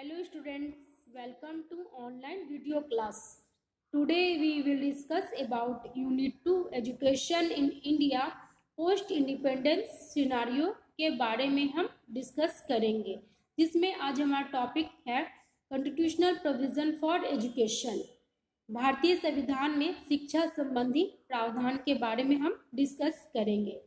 Hello students, welcome to online video class. Today we will discuss about Unit 2 Education in India Post Independence Scenario के बारे में हम discuss करेंगे, जिसमें आज हमारा टॉपिक है कॉन्स्टिट्यूशनल प्रोविजन फॉर एजुकेशन। भारतीय संविधान में शिक्षा संबंधी प्रावधान के बारे में हम डिस्कस करेंगे।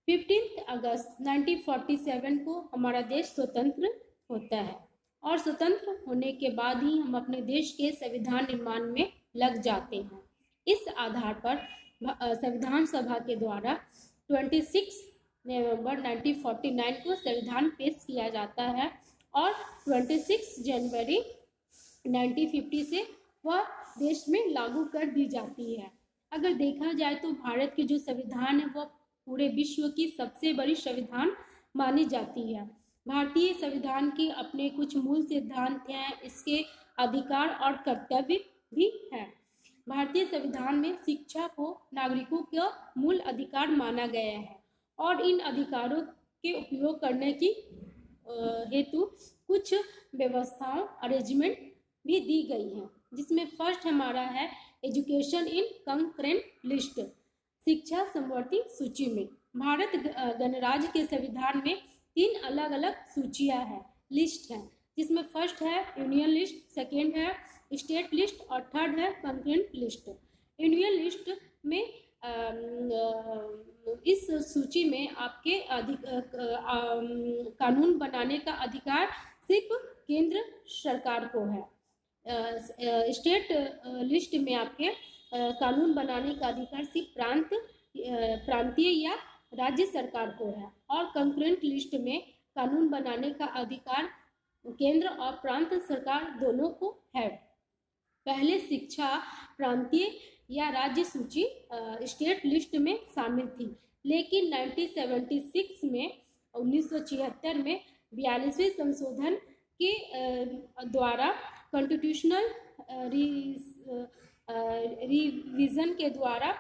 15 अगस्त 1947 को हमारा देश स्वतंत्र होता है और स्वतंत्र होने के बाद ही हम अपने देश के संविधान निर्माण में लग जाते हैं। इस आधार पर संविधान सभा के द्वारा 26 नवंबर 1949 को संविधान पेश किया जाता है और 26 जनवरी 1950 से वह देश में लागू कर दी जाती है। अगर देखा जाए तो भारत के जो संविधान है वह पूरे विश्व की सबसे बड़ी संविधान मानी जाती है। भारतीय संविधान के अपने कुछ मूल सिद्धांत हैं, इसके अधिकार और कर्तव्य भी हैं। भारतीय संविधान में शिक्षा को नागरिकों का मूल अधिकार माना गया है और इन अधिकारों के उपयोग करने की हेतु कुछ व्यवस्थाओं अरेंजमेंट भी दी गई हैं, जिसमें फर्स्ट हमारा है एजुकेशन इन कंकरेंट लिस्ट, शिक्षा समवर्ती सूची में। भारत गणराज्य के संविधान में 3 अलग अलग सूचियां हैं, लिस्ट हैं, जिसमें फर्स्ट है यूनियन लिस्ट, सेकेंड है स्टेट लिस्ट और थर्ड है कंकरेंट लिस्ट। यूनियन लिस्ट में इस सूची में आपके कानून बनाने का अधिकार सिर्फ केंद्र सरकार को है। स्टेट लिस्ट में आपके कानून बनाने का अधिकार सिर्फ प्रांतीय या राज्य सरकार को है और कंकरेंट लिस्ट में कानून बनाने का अधिकार केंद्र और प्रांत सरकार दोनों को है। पहले शिक्षा प्रांतीय या राज्य सूची स्टेट लिस्ट में शामिल थी, लेकिन 1976 में 1976 में 42वें संशोधन के द्वारा कॉन्स्टिट्यूशनल रिवीजन के द्वारा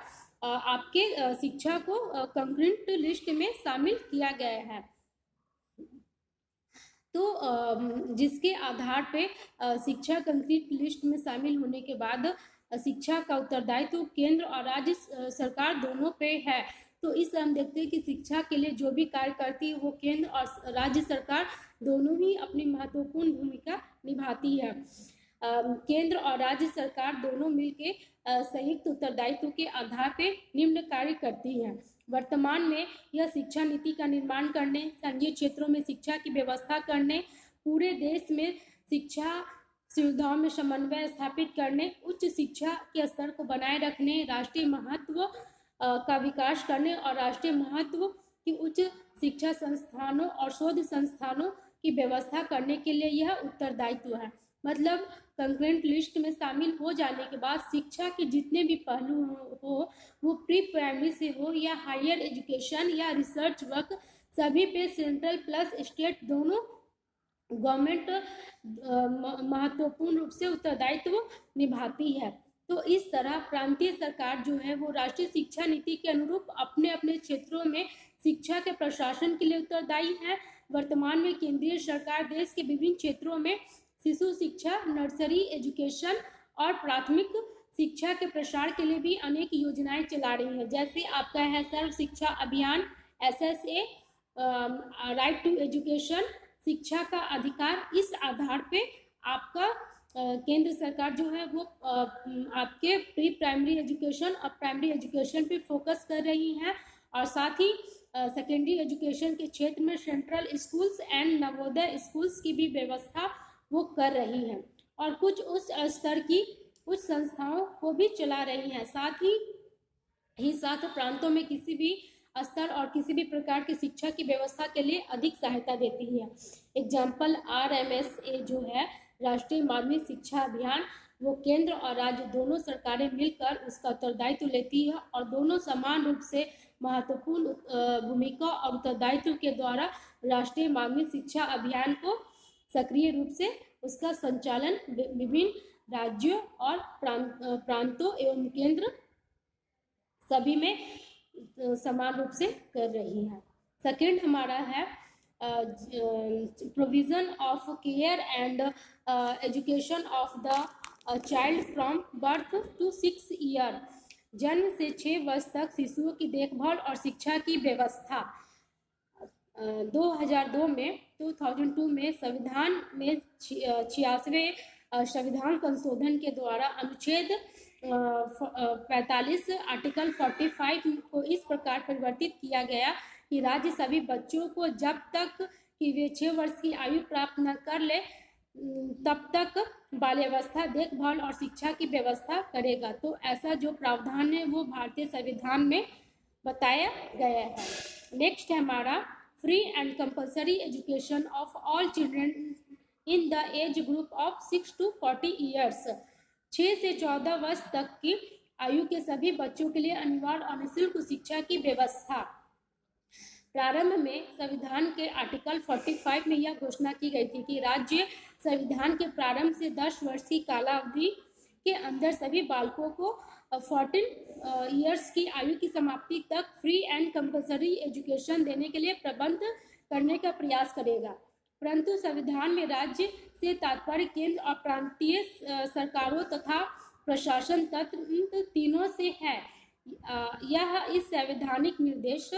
आपके शिक्षा को कंकरेंट लिस्ट में शामिल किया गया है। तो जिसके आधार पे शिक्षा कंकरेंट लिस्ट में शामिल होने के बाद शिक्षा का उत्तरदायित्व केंद्र और राज्य सरकार दोनों पे है। तो इस हम देखते हैं कि शिक्षा के लिए जो भी कार्य करती है वो केंद्र और राज्य सरकार दोनों ही अपनी महत्वपूर्ण भूमिका निभाती है। केंद्र और राज्य सरकार दोनों मिलकर संयुक्त उत्तरदायित्व के आधार पर निम्न कार्य करती है। वर्तमान में यह शिक्षा नीति का निर्माण करने, संघीय क्षेत्रों में शिक्षा की व्यवस्था करने, पूरे देश में शिक्षा सुविधाओं में समन्वय स्थापित करने, उच्च शिक्षा के स्तर को बनाए रखने, राष्ट्रीय महत्व का विकास करने और राष्ट्रीय महत्व की उच्च शिक्षा संस्थानों और शोध संस्थानों की व्यवस्था करने के लिए यह उत्तरदायित्व है। मतलब कंकरेंट लिस्ट में शामिल हो जाने के बाद शिक्षा के जितने भी पहलू हो वो प्री प्राइमरी से हो या हायर एजुकेशन या रिसर्च वर्क, सभी पे सेंट्रल प्लस स्टेट दोनों गवर्नमेंट महत्वपूर्ण रूप से उत्तरदायित्व निभाती है। तो इस तरह प्रांतीय सरकार जो है वो राष्ट्रीय शिक्षा नीति के अनुरूप अपने अपने क्षेत्रों में शिक्षा के प्रशासन के लिए उत्तरदायी है। वर्तमान में केंद्रीय सरकार देश के विभिन्न क्षेत्रों में शिशु शिक्षा, नर्सरी एजुकेशन और प्राथमिक शिक्षा के प्रसार के लिए भी अनेक योजनाएं चला रही है, जैसे आपका है सर्व शिक्षा अभियान, SSA, राइट टू एजुकेशन, शिक्षा का अधिकार। इस आधार पे आपका केंद्र सरकार जो है वो आपके प्री प्राइमरी एजुकेशन और प्राइमरी एजुकेशन पे फोकस कर रही है और साथ ही सेकेंडरी एजुकेशन के क्षेत्र में central schools and Navodaya schools की भी व्यवस्था वो कर रही हैं और कुछ उच्च स्तर की उच्च संस्थाओं को भी चला रही हैं। साथ प्रांतों में किसी भी स्तर और किसी भी प्रकार की शिक्षा की व्यवस्था के लिए अधिक सहायता देती है। एग्जाम्पल RMSA जो है राष्ट्रीय माध्यमिक शिक्षा अभियान, वो केंद्र और राज्य दोनों सरकारें मिलकर उसका उत्तरदायित्व लेती है और दोनों समान रूप से महत्वपूर्ण भूमिका और उत्तरदायित्व के द्वारा राष्ट्रीय माध्यमिक शिक्षा अभियान को सक्रिय रूप से उसका संचालन विभिन्न राज्यों और प्रांतों एवं केंद्र सभी में समान रूप से कर रही है। सेकेंड हमारा है provision of care and education of the child from birth to 6 year, जन्म से 6 वर्ष तक शिशुओं की देखभाल और शिक्षा की व्यवस्था। 2002 में संविधान में 86वें संविधान संशोधन के द्वारा अनुच्छेद 45 आर्टिकल 45 को इस प्रकार परिवर्तित किया गया कि राज्य सभी बच्चों को जब तक कि वे 6 वर्ष की आयु प्राप्त न कर ले तब तक बाल्यावस्था देखभाल और शिक्षा की व्यवस्था करेगा। तो ऐसा जो प्रावधान है वो भारतीय संविधान में बताया गया है। नेक्स्ट है हमारा free and compulsory education of all children in the age group of 6 to 40 years. 6 से 14 वर्ष तक की आयु के सभी बच्चों के लिए अनिवार्य और निःशुल्क शिक्षा की व्यवस्था। प्रारंभ में संविधान के आर्टिकल 45 में यह घोषणा की गई थी कि राज्य संविधान के प्रारंभ से 10 वर्ष की कालावधि के अंदर सभी बालकों को 14 ईयर्स की आयु की समाप्ति तक फ्री एंड कंपल्सरी एजुकेशन देने के लिए प्रबंध करने का प्रयास करेगा। परंतु संविधान में राज्य से तात्पर्य केंद्र और प्रांतीय सरकारों तथा प्रशासन तंत्र तीनों से है। यह इस संवैधानिक निर्देश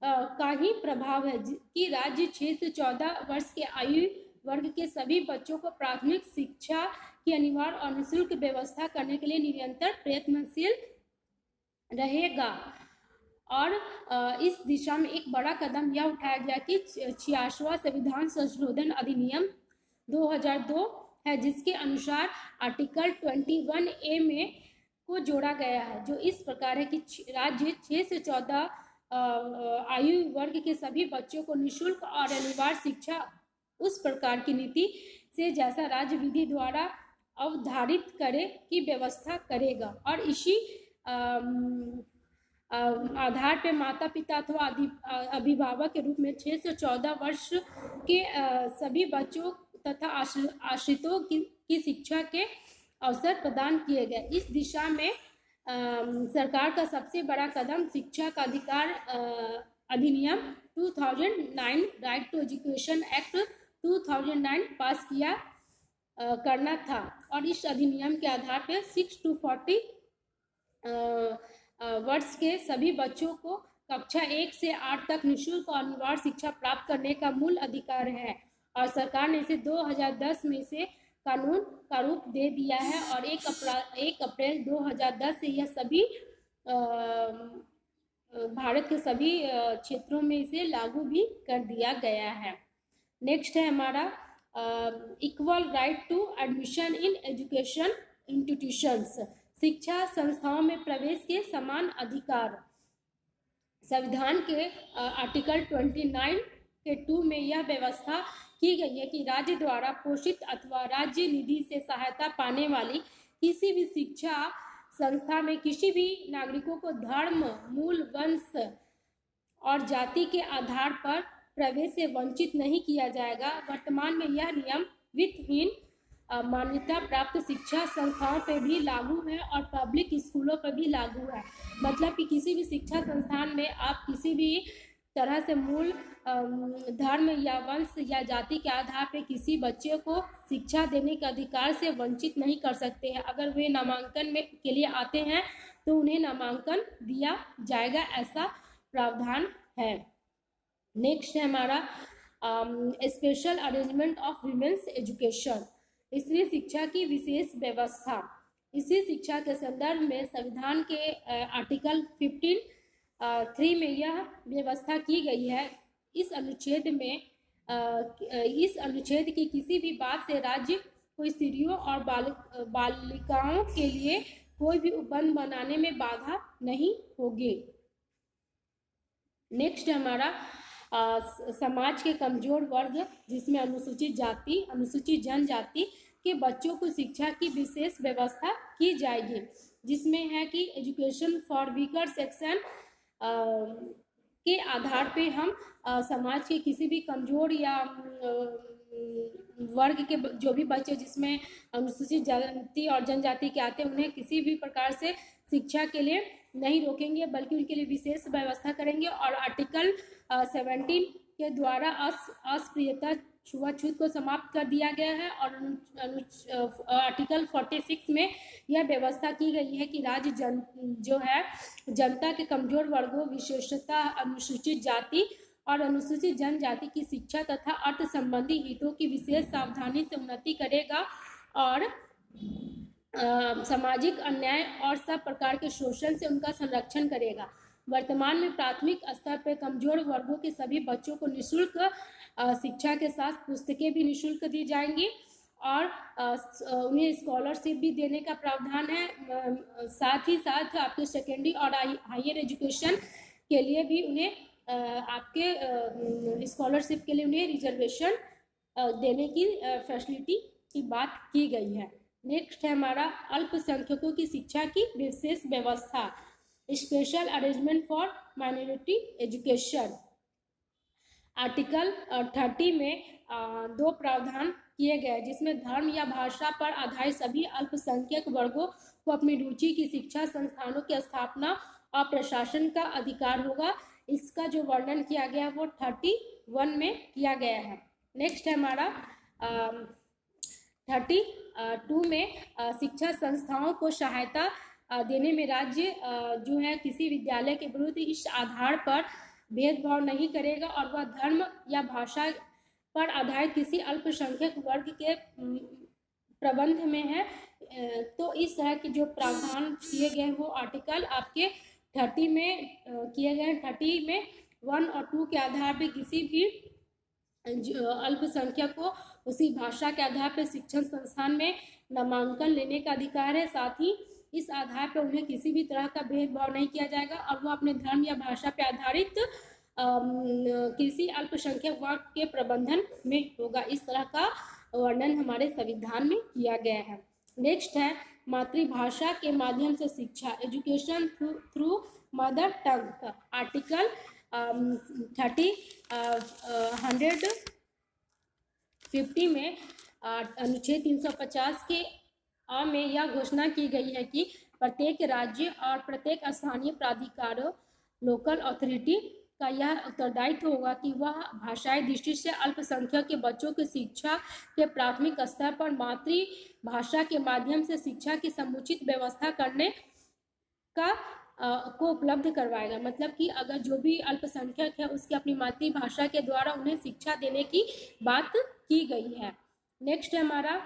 का ही प्रभाव है कि राज्य 6 से 14 वर्ष के आयु वर्ग के सभी बच्चों को प्राथमिक शिक्षा की अनिवार्य और निःशुल्क व्यवस्था करने के लिए निरंतर प्रयत्नशील रहेगा। और इस दिशा में एक बड़ा कदम यह उठाया गया कि 86वां संविधान संशोधन अधिनियम 2002 है, जिसके अनुसार आर्टिकल 21A में को जोड़ा गया है, जो इस प्रकार है कि राज्य 6 से 14 आयु वर्ग के सभी बच्चों को निःशुल्क और अनिवार्य शिक्षा उस प्रकार की नीति से जैसा राज्य विधि द्वारा अवधारित करे की व्यवस्था करेगा। और इसी आधार पे माता पिता अथवा अभिभावक के रूप में 6 से 14 वर्ष के सभी बच्चों तथा आश्रितों की शिक्षा के अवसर प्रदान किए गए। इस दिशा में सरकार का सबसे बड़ा कदम शिक्षा का अधिकार अधिनियम 2009 राइट टू एजुकेशन एक्ट 2009 पास किया करना था। और इस अधिनियम के आधार पर 6 to 40 वर्ष के सभी बच्चों को कक्षा 1 से 8 तक निःशुल्क और अनिवार्य शिक्षा प्राप्त करने का मूल अधिकार है। और सरकार ने इसे 2010 में से कानून का रूप दे दिया है और 1 अप्रैल 2010 से यह सभी भारत के सभी क्षेत्रों में इसे लागू भी कर दिया गया है। नेक्स्ट है हमारा equal right to admission in education institutions, शिक्षा संस्थाओं में प्रवेश के समान अधिकार। संविधान के आर्टिकल 29 के 2 में यह व्यवस्था की गई है कि राज्य द्वारा पोषित अथवा राज्य निधि से सहायता पाने वाली किसी भी शिक्षा संस्था में किसी भी नागरिकों को धर्म, मूल, वंश और जाति के आधार पर प्रवेश से वंचित नहीं किया जाएगा। वर्तमान में यह नियम वित्तहीन मान्यता प्राप्त शिक्षा संस्थाओं पर भी लागू है और पब्लिक स्कूलों पर भी लागू है। मतलब कि किसी भी शिक्षा संस्थान में आप किसी भी तरह से मूल धर्म या वंश या जाति के आधार पर किसी बच्चे को शिक्षा देने के अधिकार से वंचित नहीं कर सकते हैं। अगर वे नामांकन में के लिए आते हैं तो उन्हें नामांकन दिया जाएगा, ऐसा प्रावधान है। नेक्स्ट है हमारा special arrangement of women's education, स्त्री शिक्षा की विशेष व्यवस्था। इसी शिक्षा के संदर्भ में संविधान के आर्टिकल 15(3) में यह व्यवस्था की गई है। इस अनुच्छेद की किसी भी बात से राज्य को स्त्रियों और बालिकाओं के लिए कोई भी उपबंध बनाने में बाधा नहीं होगी। नेक्स्ट हमारा समाज के कमजोर वर्ग, जिसमें अनुसूचित जाति, अनुसूचित जनजाति के बच्चों को शिक्षा की विशेष व्यवस्था की जाएगी, जिसमें है कि एजुकेशन फॉर वीकर सेक्शन के आधार पे हम समाज के किसी भी कमजोर या वर्ग के जो भी बच्चे जिसमें अनुसूचित जाति और जनजाति के आते हैं, उन्हें किसी भी प्रकार से शिक्षा के लिए नहीं रोकेंगे, बल्कि उनके लिए विशेष व्यवस्था करेंगे। और आर्टिकल 17 के द्वारा अस्पृश्यता छुआछूत को समाप्त कर दिया गया है। और आर्टिकल 46 में यह व्यवस्था की गई है कि राज्य जनता के कमजोर वर्गों, विशेषतः अनुसूचित जाति और अनुसूचित जनजाति की शिक्षा तथा अर्थ संबंधी हितों की विशेष सावधानी से उन्नति करेगा और सामाजिक अन्याय और सब प्रकार के शोषण से उनका संरक्षण करेगा। वर्तमान में प्राथमिक स्तर पर कमजोर वर्गों के सभी बच्चों को निःशुल्क शिक्षा के साथ पुस्तकें भी निःशुल्क दी जाएंगी और उन्हें स्कॉलरशिप भी देने का प्रावधान है। साथ ही साथ आपके सेकेंडरी और हायर एजुकेशन के लिए भी उन्हें आपके स्कॉलरशिप के लिए उन्हें रिजर्वेशन देने की फैसिलिटी की बात की गई है। नेक्स्ट है हमारा अल्पसंख्यकों की शिक्षा की विशेष व्यवस्था, special arrangement for minority education. Article 30 में दो प्रावधान किए गए जिसमें धर्म या भाषा पर आधारित सभी अल्पसंख्यक वर्गों को अपनी रुचि की शिक्षा संस्थानों की स्थापना और प्रशासन का अधिकार होगा। इसका जो वर्णन किया गया वो 31 में किया गया है। नेक्स्ट है हमारा 32 में शिक्षा संस्थाओं को सहायता देने में राज्य जो है किसी विद्यालय के विरुद्ध इस आधार पर भेदभाव नहीं करेगा और वह धर्म या भाषा पर आधारित किसी अल्पसंख्यक वर्ग के प्रबंध में है। तो इस तरह के जो प्रावधान किए गए वो आर्टिकल आपके 30 में किए गए। 30 में 1 और 2 के आधार पर किसी भी अल्पसंख्यक को उसी भाषा के आधार पर शिक्षण संस्थान में नामांकन लेने का अधिकार है। साथ ही इस आधार पर उन्हें किसी भी तरह का भेदभाव नहीं किया जाएगा और वह अपने धर्म या भाषा पर आधारित किसी अल्पसंख्यक वर्ग के प्रबंधन में होगा। इस तरह का वर्णन हमारे संविधान में किया गया है। नेक्स्ट है मातृभाषा के माध्यम से शिक्षा, education through mother tongue. Article 150 में अनुच्छेद 350 के में यह घोषणा की गई है कि प्रत्येक राज्य और प्रत्येक स्थानीय प्राधिकारों, लोकल अथॉरिटी का यह उत्तरदायित्व होगा कि वह भाषाई दृष्टि से अल्पसंख्यक के बच्चों की शिक्षा के प्राथमिक स्तर पर मातृभाषा के माध्यम से शिक्षा की समुचित व्यवस्था करने का को उपलब्ध करवाएगा। मतलब कि अगर जो भी अल्पसंख्यक है उसकी अपनी मातृभाषा के द्वारा उन्हें शिक्षा देने की बात की गई है। नेक्स्ट है हमारा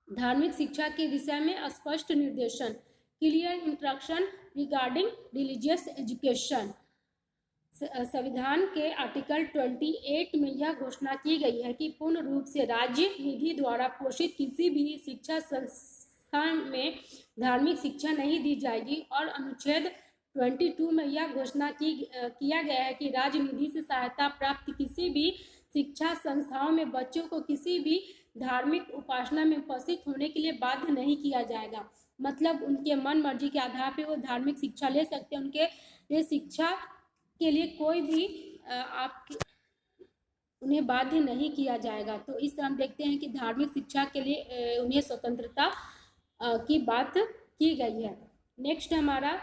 धार्मिक शिक्षा के विषय में स्पष्ट निर्देशन, clear instruction regarding religious education. संविधान के आर्टिकल 28 में यह घोषणा की गई है कि पूर्ण रूप से राज्य निधि द्वारा पोषित किसी भी शिक्षा संस्थान में धार्मिक शिक्षा नहीं दी जाएगी। और अनुच्छेद 22 में यह घोषणा किया गया है कि राज्य निधि से सहायता प्राप्त किसी भी शिक्षा संस्थाओं में बच्चों को किसी भी धार्मिक उपासना में उपस्थित होने के लिए बाध्य नहीं किया जाएगा। मतलब उनके मन मर्जी के आधार पर वो धार्मिक शिक्षा ले सकते हैं। उनके लिए शिक्षा के लिए कोई भी उन्हें बाध्य नहीं किया जाएगा। तो इस तरह हम देखते हैं कि धार्मिक शिक्षा के लिए उन्हें स्वतंत्रता की बात की गई है। नेक्स्ट हमारा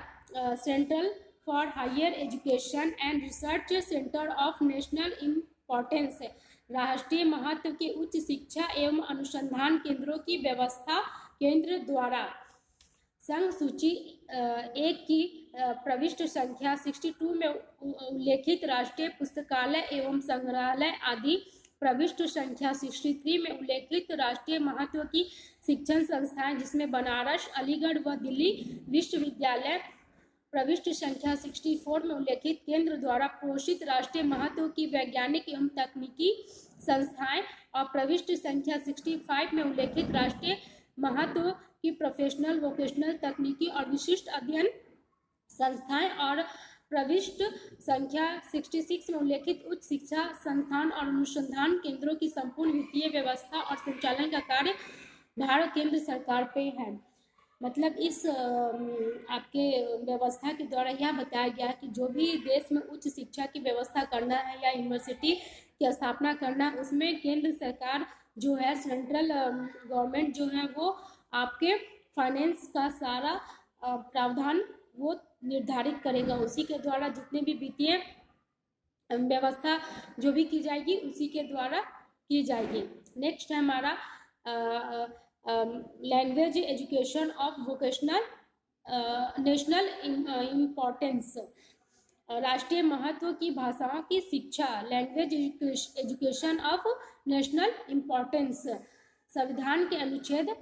central for higher education and research centre of national importance, राष्ट्रीय महत्व के उच्च शिक्षा एवं अनुसंधान केंद्रों की व्यवस्था केंद्र द्वारा संघ सूची 1 की प्रविष्ट संख्या 62 में उल्लेखित राष्ट्रीय पुस्तकालय एवं संग्रहालय आदि, प्रविष्ट संख्या 63 में उल्लेखित राष्ट्रीय महत्व की शिक्षण संस्थाएं जिसमें बनारस, अलीगढ़ व दिल्ली विश्वविद्यालय, प्रविष्ट संख्या 64 में उल्लेखित केंद्र द्वारा पोषित राष्ट्रीय महत्व की वैज्ञानिक एवं तकनीकी संस्थाएं और प्रविष्ट संख्या 65 में उल्लेखित राष्ट्रीय महत्व की प्रोफेशनल, वोकेशनल, तकनीकी और विशिष्ट अध्ययन संस्थाएं और प्रविष्ट संख्या 66 में उल्लेखित उच्च शिक्षा संस्थान और अनुसंधान केंद्रों की संपूर्ण वित्तीय व्यवस्था और संचालन का कार्य भारत केंद्र सरकार पे है। मतलब इस आपके व्यवस्था के द्वारा यह बताया गया कि जो भी देश में उच्च शिक्षा की व्यवस्था करना है या यूनिवर्सिटी की स्थापना करना है उसमें केंद्र सरकार जो है, सेंट्रल गवर्नमेंट जो है वो आपके फाइनेंस का सारा प्रावधान वो निर्धारित करेगा। उसी के द्वारा जितने भी वित्तीय व्यवस्था जो भी की जाएगी उसी के द्वारा की जाएगी। नेक्स्ट है हमारा language education of vocational national importance, राष्ट्रीय महत्व की भाषाओं की शिक्षा, language education of national importance. संविधान के अनुच्छेद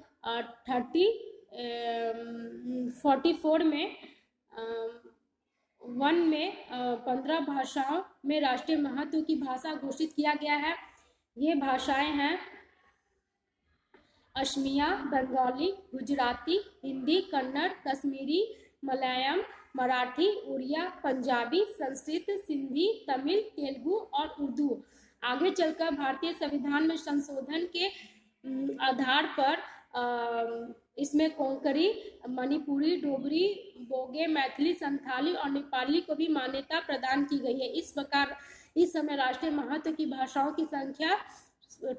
44 में 1 में 15 भाषाओं में राष्ट्रीय महत्व की भाषा घोषित किया गया है। ये भाषाएं हैं असमिया, बंगाली, गुजराती, हिंदी, कन्नड़, कश्मीरी, मलयालम, मराठी, उड़िया, पंजाबी, संस्कृत, सिंधी, तमिल, तेलुगु और उर्दू। आगे चलकर भारतीय संविधान में संशोधन के आधार पर इसमें कोंकणी, मणिपुरी, डोगरी, बोगे, मैथिली, संथाली और नेपाली को भी मान्यता प्रदान की गई है। इस प्रकार इस समय राष्ट्रीय महत्व की भाषाओं की संख्या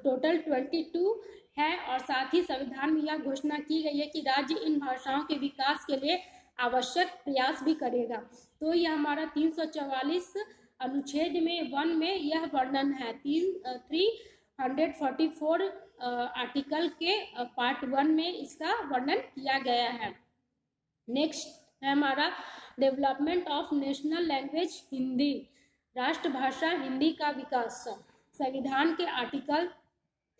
टोटल 22 है और साथ ही संविधान में यह घोषणा की गई है कि राज्य इन भाषाओं के विकास के लिए आवश्यक प्रयास भी करेगा। तो यह हमारा 344 अनुच्छेद में 1 में यह वर्णन है। 344 आर्टिकल के पार्ट 1 में इसका वर्णन किया गया है। नेक्स्ट है हमारा development of national language Hindi, राष्ट्रभाषा हिंदी का विकास। संविधान के आर्टिकल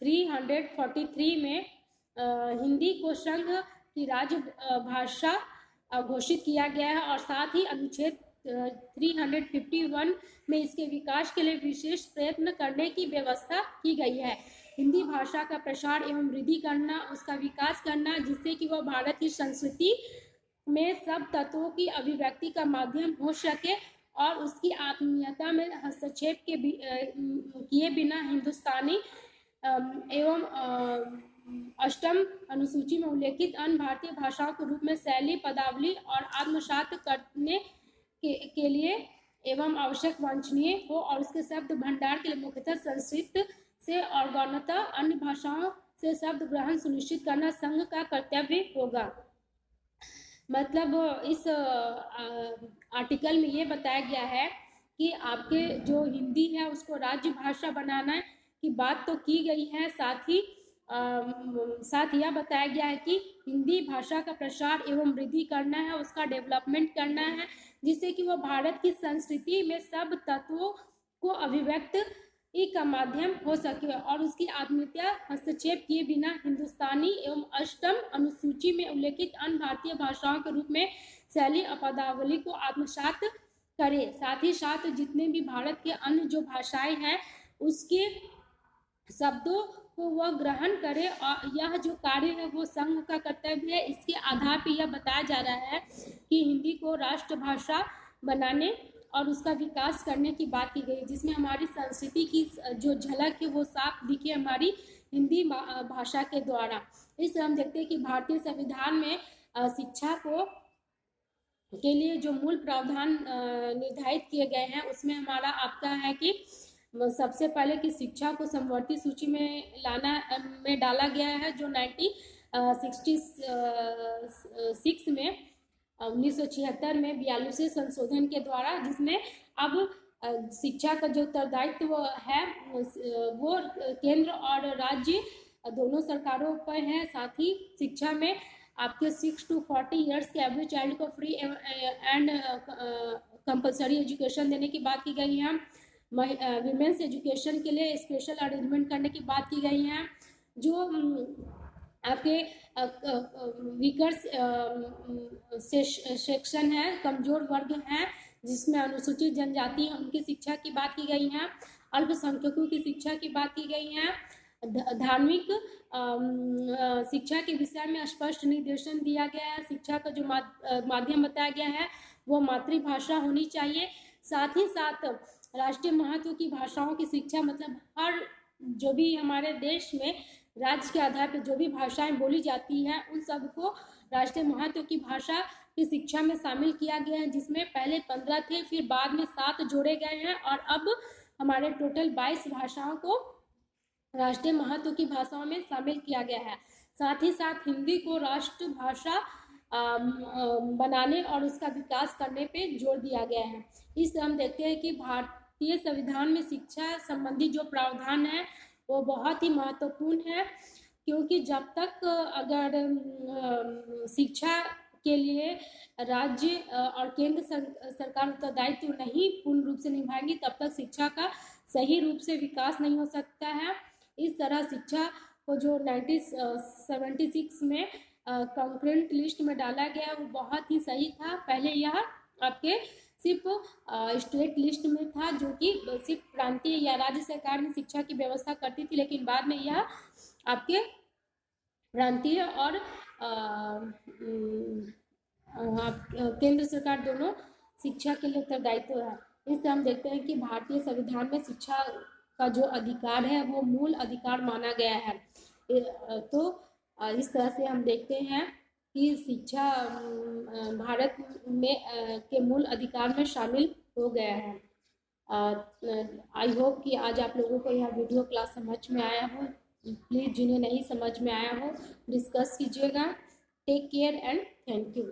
343 में हिंदी को संघ की राज्य भाषा घोषित किया गया है और साथ ही अनुच्छेद 351 में इसके विकास के लिए विशेष प्रयत्न करने की व्यवस्था की गई है। हिंदी भाषा का प्रसार एवं वृद्धि करना, उसका विकास करना, जिससे कि वह भारत की संस्कृति में सब तत्वों की अभिव्यक्ति का माध्यम हो सके और उसकी आत्मीयता में हस्तक्षेप किए बिना हिंदुस्तानी एवं अष्टम अनुसूची में उल्लेखित अन्य भारतीय भाषाओं के रूप में शैली, पदावली और आत्मसात करने के लिए एवं आवश्यक वांछनीय हो और उसके शब्द भंडार के लिए मुख्यतः संस्कृत से और गौणतः अन्य भाषाओं से शब्द ग्रहण सुनिश्चित करना संघ का कर्तव्य होगा। मतलब इस आर्टिकल में ये बताया गया है कि आपके जो हिंदी है उसको राज्य भाषा बनाना की बात तो की गई है, साथ यह बताया गया है कि हिंदी भाषा का प्रसार एवं वृद्धि करना है, उसका डेवलपमेंट करना है, जिससे कि वह भारत की संस्कृति में सब तत्वों को अभिव्यक्त का माध्यम हो सके और उसकी आत्मीयता हस्तक्षेप किए बिना हिंदुस्तानी एवं अष्टम अनुसूची में उल्लेखित अन्य भारतीय भाषाओं के रूप में शैली और पदावली को आत्मसात करे। साथ ही साथ जितने भी भारत के अन्य जो भाषाएं हैं उसके शब्दों को वह ग्रहण करे और यह जो कार्य है वो संघ का कर्तव्य है। इसके आधार पर यह बताया जा रहा है कि हिंदी को राष्ट्रभाषा बनाने और उसका विकास करने की बात की गई, जिसमें हमारी संस्कृति की जो झलक है वो साफ दिखे हमारी हिंदी भाषा के द्वारा। इससे हम देखते हैं कि भारतीय संविधान में शिक्षा के लिए जो मूल प्रावधान निर्धारित किए गए हैं उसमें हमारा आपका है कि सबसे पहले कि शिक्षा को समवर्ती सूची में डाला गया है, जो 1966 में 1976 में 42वें संशोधन के द्वारा, जिसमें अब शिक्षा का जो उत्तरदायित्व है वो केंद्र और राज्य दोनों सरकारों पर है। साथ ही शिक्षा में आपके 6 to 40 ईयर्स के एवरेज चाइल्ड को फ्री एंड कंपलसरी एजुकेशन देने की बात की गई है। विमेंस एजुकेशन के लिए स्पेशल अरेंजमेंट करने की बात की गई है। जो आपके वीकर सेक्शन है, कमजोर वर्ग हैं, जिसमें अनुसूचित जनजाति है, उनकी शिक्षा की बात की गई है। अल्पसंख्यकों की शिक्षा की बात की गई है। धार्मिक शिक्षा के विषय में स्पष्ट निर्देशन दिया गया है। शिक्षा का जो माध्यम बताया गया है वो मातृभाषा होनी चाहिए। साथ ही साथ राष्ट्रीय महत्व की भाषाओं की शिक्षा, मतलब हर जो भी हमारे देश में राज्य के आधार पर जो भी भाषाएं बोली जाती हैं उन सबको राष्ट्रीय महत्व की भाषा की शिक्षा में शामिल किया गया है, जिसमें पहले 15 थे, फिर बाद में 7 जोड़े गए हैं और अब हमारे टोटल 22 भाषाओं को राष्ट्रीय महत्व की भाषाओं में शामिल किया गया है। साथ ही साथ हिंदी को राष्ट्रभाषा बनाने और उसका विकास करने पे जोर दिया गया है। इससे हम देखते हैं कि भारतीय संविधान में शिक्षा संबंधी जो प्रावधान है वो बहुत ही महत्वपूर्ण है, क्योंकि जब तक अगर शिक्षा के लिए राज्य और केंद्र सरकार उत्तरदायित्व नहीं पूर्ण रूप से निभाएंगी, तब तक शिक्षा का सही रूप से विकास नहीं हो सकता है। इस तरह शिक्षा को जो 1976 में कंकरेंट लिस्ट में डाला गया वो बहुत ही सही था। पहले यह आपके सिर्फ स्टेट लिस्ट में था, जो कि सिर्फ प्रांतीय या राज्य सरकार ही शिक्षा की व्यवस्था करती थी, लेकिन बाद में यह आपके प्रांतीय और केंद्र सरकार दोनों शिक्षा के लिए उत्तरदायित्व है। इससे हम देखते हैं कि भारतीय संविधान में शिक्षा का जो अधिकार है वो मूल अधिकार माना गया है। तो इस तरह से हम देखते हैं कि शिक्षा भारत में के मूल अधिकार में शामिल हो गया है। आई होप कि आज आप लोगों को यह वीडियो क्लास समझ में आया हो। प्लीज़ जिन्हें नहीं समझ में आया हो डिस्कस कीजिएगा। Take care and thank you.